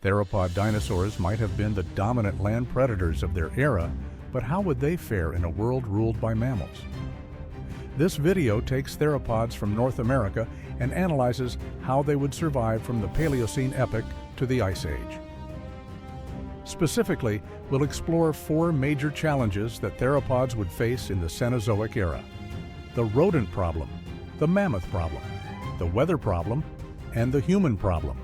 Theropod dinosaurs might have been the dominant land predators of their era, but how would they fare in a world ruled by mammals? This video takes theropods from North America and analyzes how they would survive from the Paleocene epoch to the Ice Age. Specifically, we'll explore four major challenges that theropods would face in the Cenozoic era: the rodent problem, the mammoth problem, the weather problem, and the human problem.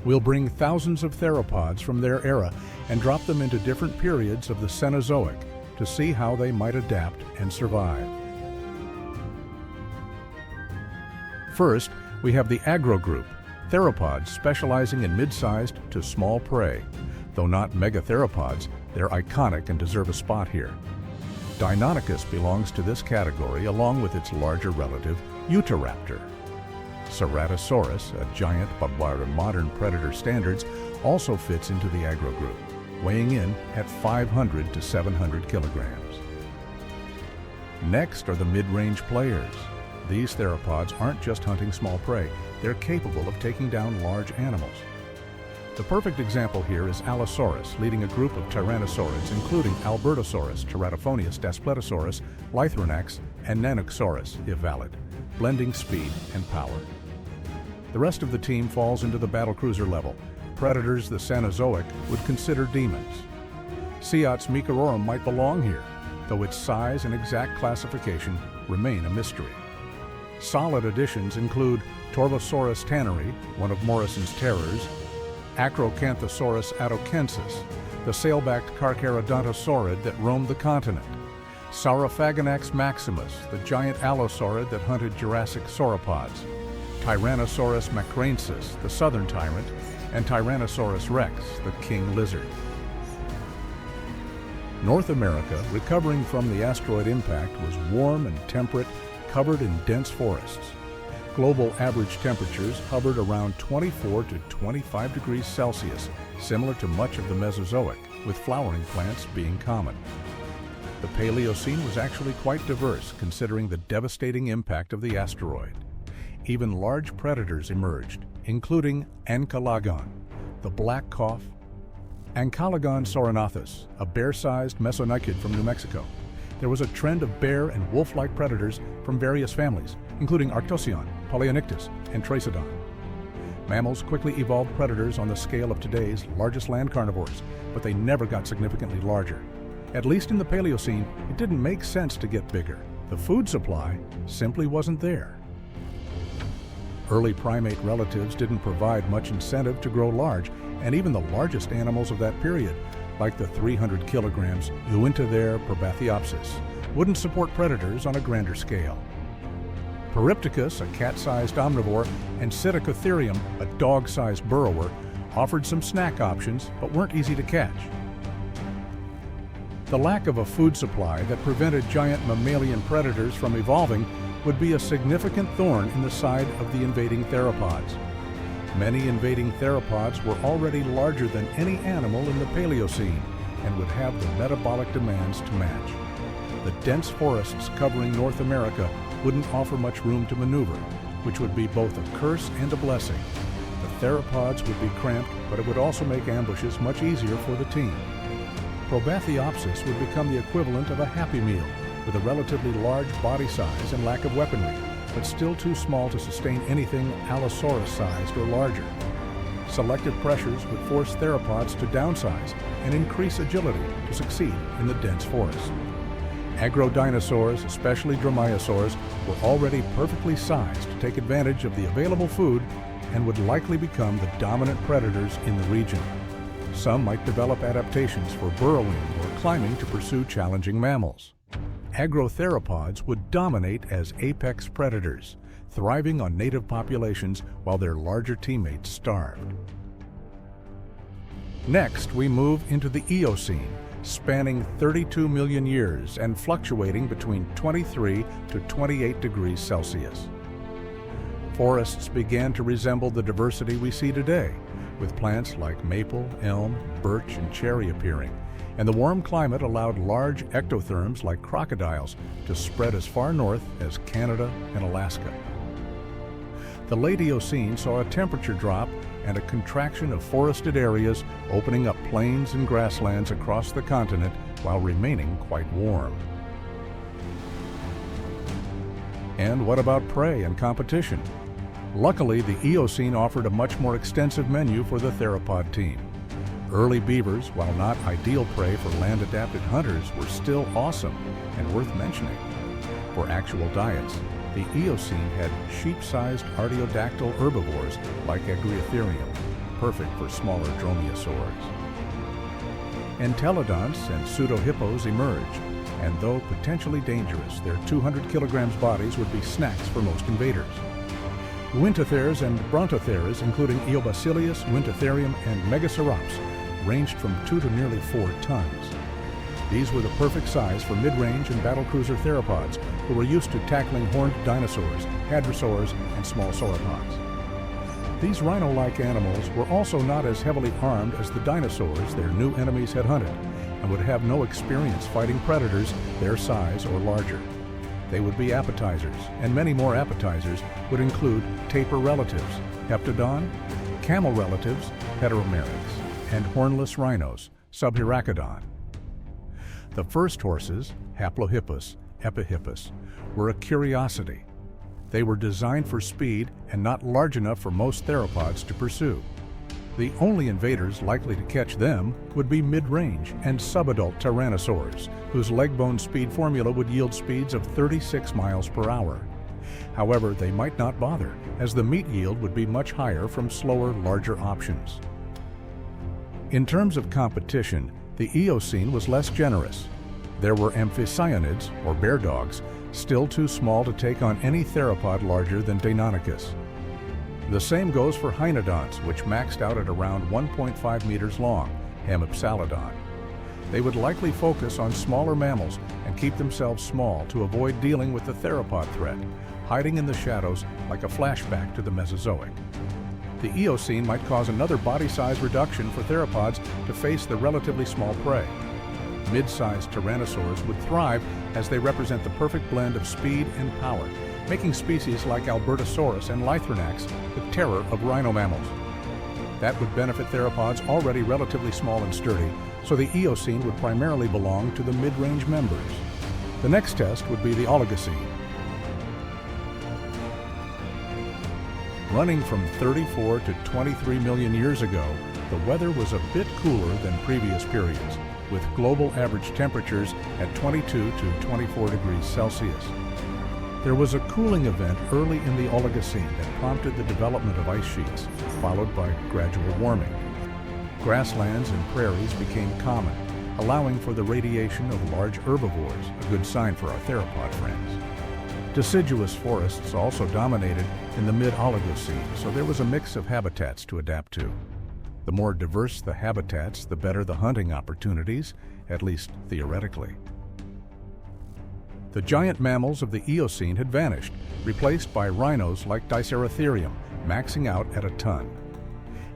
We'll bring thousands of theropods from their era and drop them into different periods of the Cenozoic to see how they might adapt and survive. First, we have the agro group, theropods specializing in mid-sized to small prey. Though not megatheropods, they're iconic and deserve a spot here. Deinonychus belongs to this category along with its larger relative, Utahraptor. Ceratosaurus, a giant but by modern predator standards, also fits into the agro group, weighing in at 500 to 700 kilograms. Next are the mid-range players. These theropods aren't just hunting small prey, they're capable of taking down large animals. The perfect example here is Allosaurus, leading a group of Tyrannosaurids, including Albertosaurus, Teratophonius, Daspletosaurus, Lythronax, and Nanoxaurus, if valid, blending speed and power. The rest of the team falls into the battlecruiser level. Predators the Cenozoic would consider demons. Seat's Microrum might belong here, though its size and exact classification remain a mystery. Solid additions include Torvosaurus tanneri, one of Morrison's terrors, Acrocanthosaurus atokensis, the sail-backed Carcharodontosaurid that roamed the continent, Saurophaganax maximus, the giant allosaurid that hunted Jurassic sauropods, Tyrannosaurus macraensis, the southern tyrant, and Tyrannosaurus rex, the king lizard. North America, recovering from the asteroid impact, was warm and temperate, covered in dense forests. Global average temperatures hovered around 24 to 25 degrees Celsius, similar to much of the Mesozoic, with flowering plants being common. The Paleocene was actually quite diverse, considering the devastating impact of the asteroid. Even large predators emerged, including Ancalagon, the black cough, Ancalagon sorinathus, a bear-sized mesonychid from New Mexico. There was a trend of bear and wolf-like predators from various families, including Arctocyon, Paleonyctus, and Trachodon. Mammals quickly evolved predators on the scale of today's largest land carnivores, but they never got significantly larger. At least in the Paleocene, it didn't make sense to get bigger. The food supply simply wasn't there. Early primate relatives didn't provide much incentive to grow large, and even the largest animals of that period, like the 300 kilograms Uintathere probathiopsis, wouldn't support predators on a grander scale. Peripticus, a cat-sized omnivore, and Psittacotherium, a dog-sized burrower, offered some snack options but weren't easy to catch. The lack of a food supply that prevented giant mammalian predators from evolving would be a significant thorn in the side of the invading theropods. Many invading theropods were already larger than any animal in the Paleocene and would have the metabolic demands to match. The dense forests covering North America wouldn't offer much room to maneuver, which would be both a curse and a blessing. The theropods would be cramped, but it would also make ambushes much easier for the team. Probathiopsis would become the equivalent of a Happy Meal, with a relatively large body size and lack of weaponry, but still too small to sustain anything Allosaurus-sized or larger. Selective pressures would force theropods to downsize and increase agility to succeed in the dense forest. Agro-dinosaurs, especially Dromaeosaurs, were already perfectly sized to take advantage of the available food and would likely become the dominant predators in the region. Some might develop adaptations for burrowing or climbing to pursue challenging mammals. Agrotheropods would dominate as apex predators, thriving on native populations while their larger teammates starved. Next, we move into the Eocene, spanning 32 million years and fluctuating between 23 to 28 degrees Celsius. Forests began to resemble the diversity we see today, with plants like maple, elm, birch, and cherry appearing, and the warm climate allowed large ectotherms like crocodiles to spread as far north as Canada and Alaska. The late Eocene saw a temperature drop and a contraction of forested areas, opening up plains and grasslands across the continent while remaining quite warm. And what about prey and competition? Luckily, the Eocene offered a much more extensive menu for the theropod team. Early beavers, while not ideal prey for land-adapted hunters, were still awesome and worth mentioning. For actual diets, the Eocene had sheep-sized artiodactyl herbivores like Agriotherium, perfect for smaller dromaeosaurs. Entelodonts and pseudohippos emerged, and though potentially dangerous, their 200 kilograms bodies would be snacks for most invaders. Wintotheres and Brontotheres, including Eobacilius, Wintotherium, and Megacerops, ranged from 2 to nearly 4 tons. These were the perfect size for mid-range and battlecruiser theropods who were used to tackling horned dinosaurs, hadrosaurs, and small sauropods. These rhino-like animals were also not as heavily armed as the dinosaurs their new enemies had hunted, and would have no experience fighting predators their size or larger. They would be appetizers, and many more appetizers would include tapir relatives, Heptodon, camel relatives, Heteromeryx, and hornless rhinos, Subhiracodon. The first horses, Haplohippus, Epihippus, were a curiosity. They were designed for speed and not large enough for most theropods to pursue. The only invaders likely to catch them would be mid-range and subadult tyrannosaurs, whose leg bone speed formula would yield speeds of 36 miles per hour. However, they might not bother, as the meat yield would be much higher from slower, larger options. In terms of competition, the Eocene was less generous. There were amphicyonids, or bear dogs, still too small to take on any theropod larger than Deinonychus. The same goes for hynodonts, which maxed out at around 1.5 meters long, Hemipsalodon. They would likely focus on smaller mammals and keep themselves small to avoid dealing with the theropod threat, hiding in the shadows like a flashback to the Mesozoic. The Eocene might cause another body size reduction for theropods to face the relatively small prey. Mid-sized tyrannosaurs would thrive as they represent the perfect blend of speed and power, making species like Albertosaurus and Lythronax the terror of rhino mammals. That would benefit theropods already relatively small and sturdy, so the Eocene would primarily belong to the mid-range members. The next test would be the Oligocene. Running from 34 to 23 million years ago, the weather was a bit cooler than previous periods, with global average temperatures at 22 to 24 degrees Celsius. There was a cooling event early in the Oligocene that prompted the development of ice sheets, followed by gradual warming. Grasslands and prairies became common, allowing for the radiation of large herbivores, a good sign for our theropod friends. Deciduous forests also dominated in the mid-Oligocene, so there was a mix of habitats to adapt to. The more diverse the habitats, the better the hunting opportunities, at least theoretically. The giant mammals of the Eocene had vanished, replaced by rhinos like Dicerotherium, maxing out at a ton.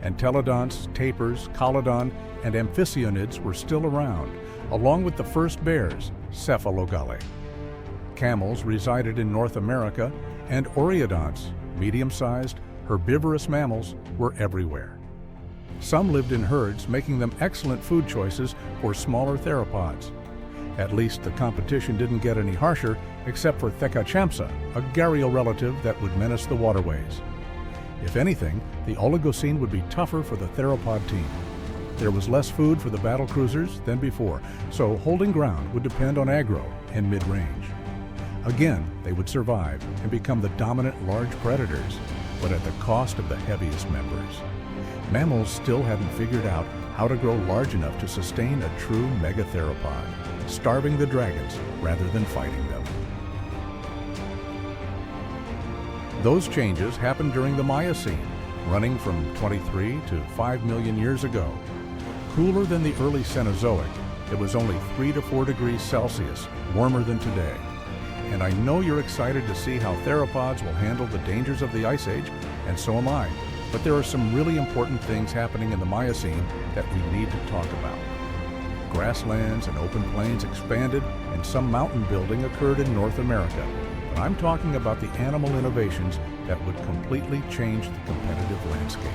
Entelodonts, tapirs, Collodon, and amphicyonids were still around, along with the first bears, Cephalogale. Camels resided in North America, and oreodonts, medium-sized, herbivorous mammals, were everywhere. Some lived in herds, making them excellent food choices for smaller theropods. At least the competition didn't get any harsher, except for Thecachampsa, a gharial relative that would menace the waterways. If anything, the Oligocene would be tougher for the theropod team. There was less food for the battlecruisers than before, so holding ground would depend on aggro and mid-range. Again, they would survive and become the dominant large predators, but at the cost of the heaviest members. Mammals still hadn't figured out how to grow large enough to sustain a true megatheropod, starving the dragons rather than fighting them. Those changes happened during the Miocene, running from 23 to 5 million years ago. Cooler than the early Cenozoic, it was only 3 to 4 degrees Celsius, warmer than today. And I know you're excited to see how theropods will handle the dangers of the Ice Age, and so am I. But there are some really important things happening in the Miocene that we need to talk about. Grasslands and open plains expanded, and some mountain building occurred in North America. But I'm talking about the animal innovations that would completely change the competitive landscape.